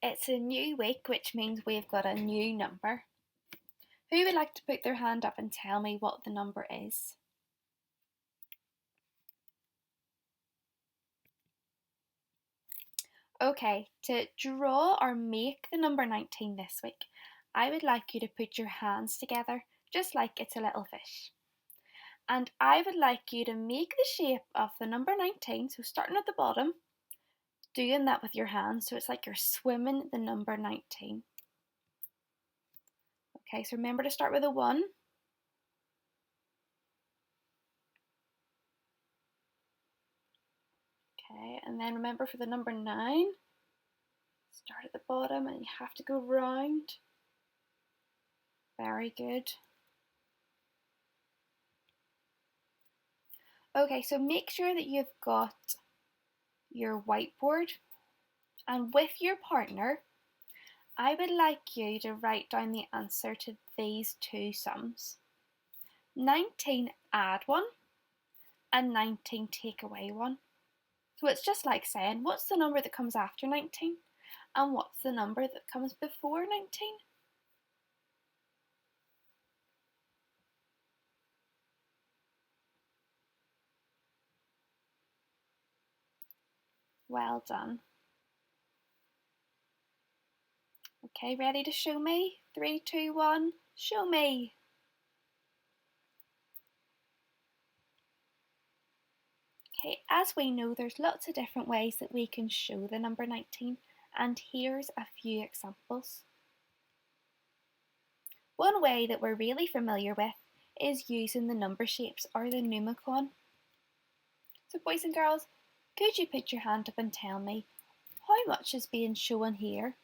It's a new week, which means we've got a new number. Who would like to put their hand up and tell me what the number is? Okay, to draw or make the number 19 this week, I would like you to put your hands together, just like it's a little fish. And I would like you to make the shape of the number 19, so starting at the bottom, doing that with your hands, so it's like you're swimming the number 19. Okay, so remember to start with a 1. Okay, and then remember for the number 9, start at the bottom and you have to go round. Very good. Okay, so make sure that you've got your whiteboard, and with your partner, I would like you to write down the answer to these two sums. 19 add 1 and 19 take away 1. So it's just like saying, what's the number that comes after 19 and what's the number that comes before 19? Well done. Okay, ready to show me? 3, 2, 1, show me. Okay, as we know, there's lots of different ways that we can show the number 19, and here's a few examples. One way that we're really familiar with is using the number shapes or the numicon. So boys and girls, could you put your hand up and tell me how much is being shown here?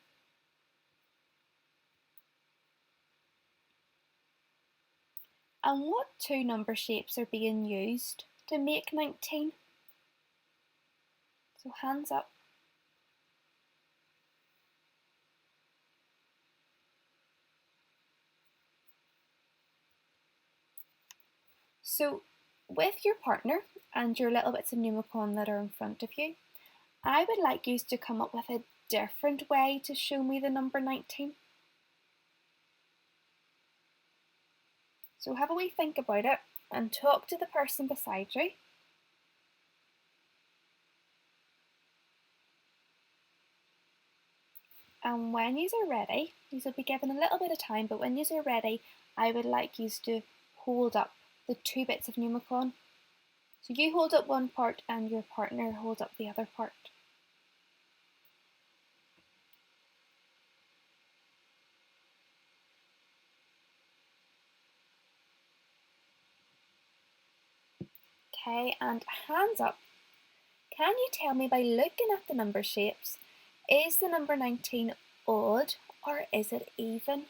And what two number shapes are being used to make 19? So hands up. So with your partner and your little bits of numicon that are in front of you, I would like you to come up with a different way to show me the number 19. So have a wee think about it and talk to the person beside you. And when you are ready, you will be given a little bit of time, but when you are ready, I would like you to hold up the two bits of numicon. So you hold up one part and your partner hold up the other part. Okay, and hands up. Can you tell me by looking at the number shapes, is the number 19 odd or is it even?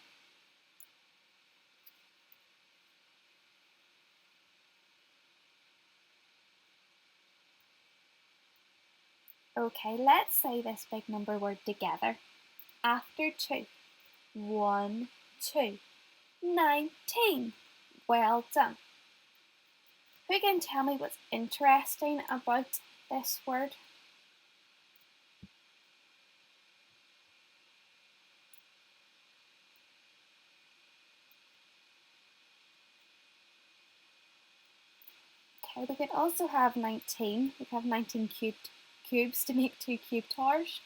Okay, let's say this big number word together. After 2, 1, 2, 19. Well done. Who can tell me what's interesting about this word? Okay, we can also have 19. We can have 19 cubes to make 2 cube towers.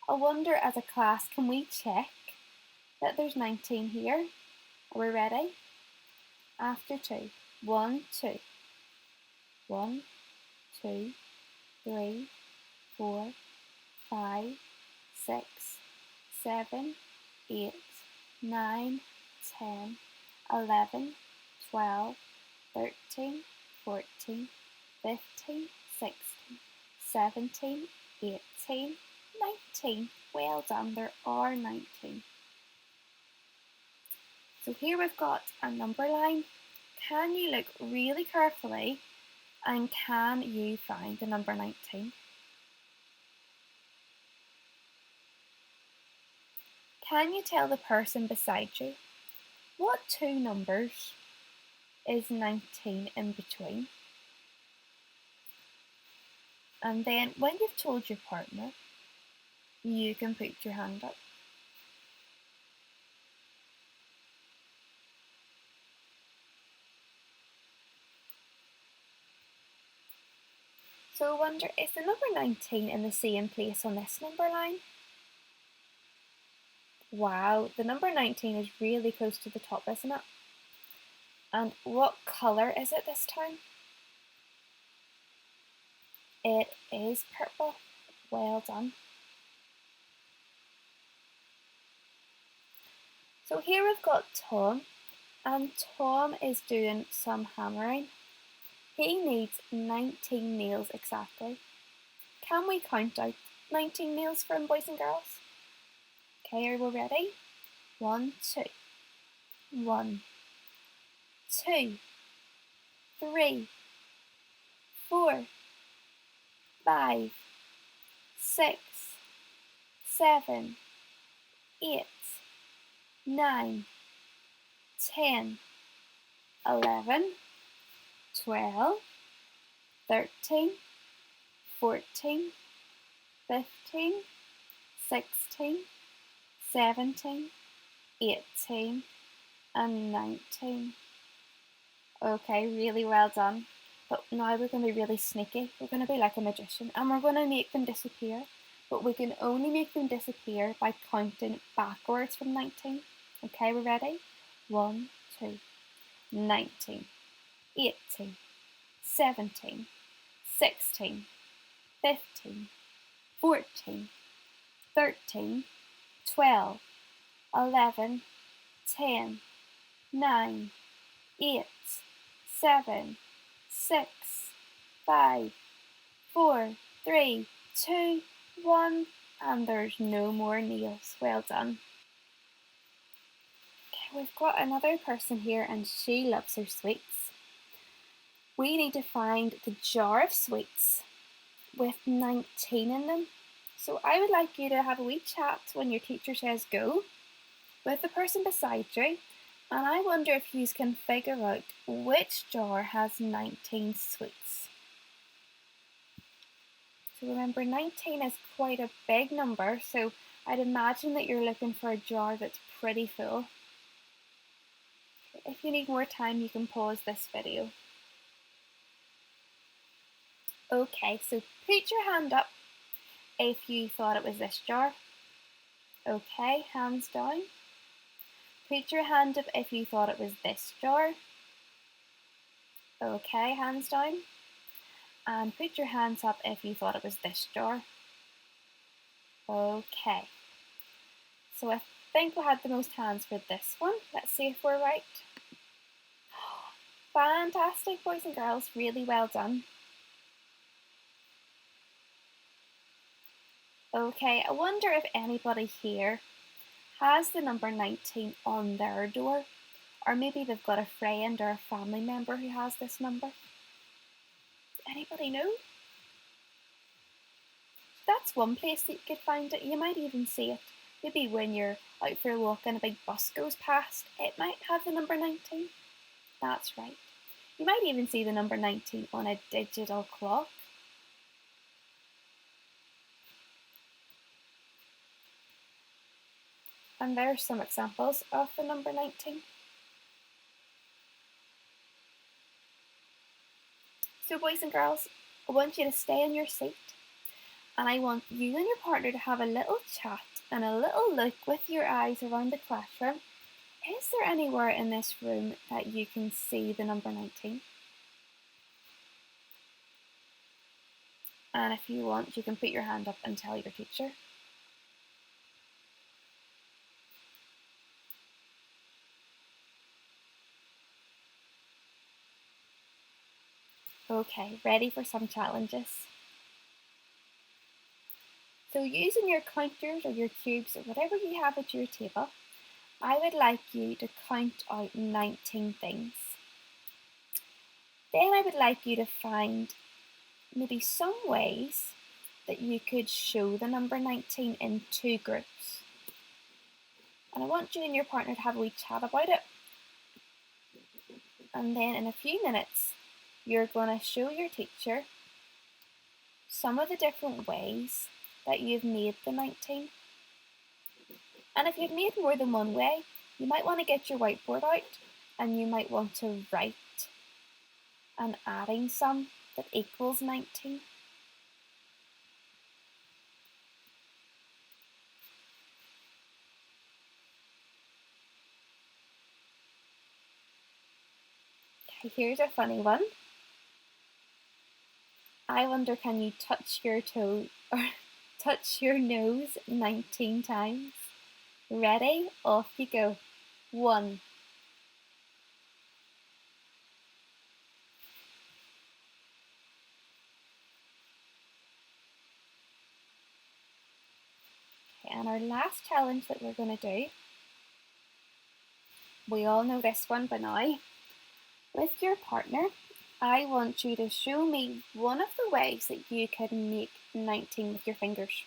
I wonder as a class, can we check that there's 19 here? Are we ready? After 2, 1, 2. 1, 2, 3, 4, 5, 6, 7, 8, 9, 10, 11, 12, 13, 14, 15, 16, 17, 18, 19. Well done, there are 19. So here we've got a number line. Can you look really carefully and can you find the number 19? Can you tell the person beside you what two numbers is 19 in between? And then when you've told your partner, you can put your hand up. So I wonder, is the number 19 in the same place on this number line? Wow, the number 19 is really close to the top, isn't it? And what colour is it this time? It is purple. Well done. So here we've got Tom, and Tom is doing some hammering. He needs 19 nails exactly. Can we count out 19 nails for him, boys and girls? Okay, are we ready? 1, 2. 1, 2, 3, 4, 5, 6, 7, 8, 9, 10, 11, 12, 13, 14, 15, 16, 17, 18, and 19. Okay, really well done. But now we're going to be really sneaky. We're going to be like a magician and we're going to make them disappear. But we can only make them disappear by counting backwards from 19. Okay, we're ready? 1, 2, 19, 18, 17, 16, 15, 14, 13, 12, 11, 10, 9, 8, 7, 6, 5, 4, 3, 2, 1, and there's no more nails. Well done. Okay, we've got another person here and she loves her sweets. We need to find the jar of sweets with 19 in them. So I would like you to have a wee chat when your teacher says go with the person beside you, and I wonder if you can figure out which jar has 19 sweets. So remember, 19 is quite a big number, so I'd imagine that you're looking for a jar that's pretty full. If you need more time, you can pause this video. Okay, so put your hand up if you thought it was this jar. Okay, hands down. Put your hand up if you thought it was this jar. Okay, hands down. And put your hands up if you thought it was this jar. Okay. So I think we had the most hands for this one. Let's see if we're right. Fantastic, boys and girls. Really well done. Okay, I wonder if anybody here has the number 19 on their door, or maybe they've got a friend or a family member who has this number. Anybody know? That's one place that you could find it. You might even see it maybe when you're out for a walk and a big bus goes past. It might have the number 19. That's right. You might even see the number 19 on a digital clock. And there's some examples of the number 19. So boys and girls, I want you to stay in your seat and I want you and your partner to have a little chat and a little look with your eyes around the classroom. Is there anywhere in this room that you can see the number 19? And if you want, you can put your hand up and tell your teacher. Okay, ready for some challenges? So using your counters or your cubes or whatever you have at your table, I would like you to count out 19 things. Then I would like you to find maybe some ways that you could show the number 19 in two groups. And I want you and your partner to have a wee chat about it. And then in a few minutes, you're going to show your teacher some of the different ways that you've made the 19. And if you've made more than one way, you might want to get your whiteboard out and you might want to write an adding sum that equals 19. Okay, here's a funny one. I wonder, can you touch your toe or touch your nose 19 times? Ready? Off you go. 1. Okay, and our last challenge that we're going to do, we all know this one by now. With your partner, I want you to show me one of the ways that you can make 19 with your fingers.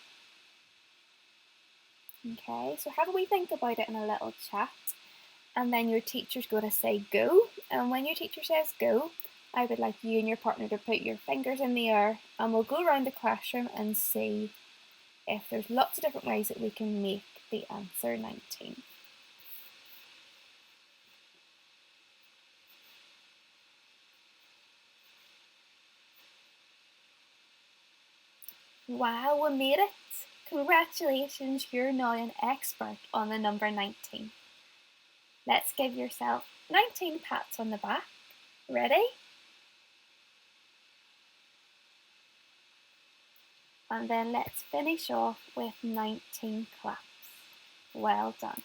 Okay, so have a wee think about it in a little chat, and then your teacher's going to say go, and when your teacher says go, I would like you and your partner to put your fingers in the air, and we'll go around the classroom and see if there's lots of different ways that we can make the answer 19. Wow, we made it! Congratulations, you're now an expert on the number 19. Let's give yourself 19 pats on the back. Ready? And then let's finish off with 19 claps. Well done.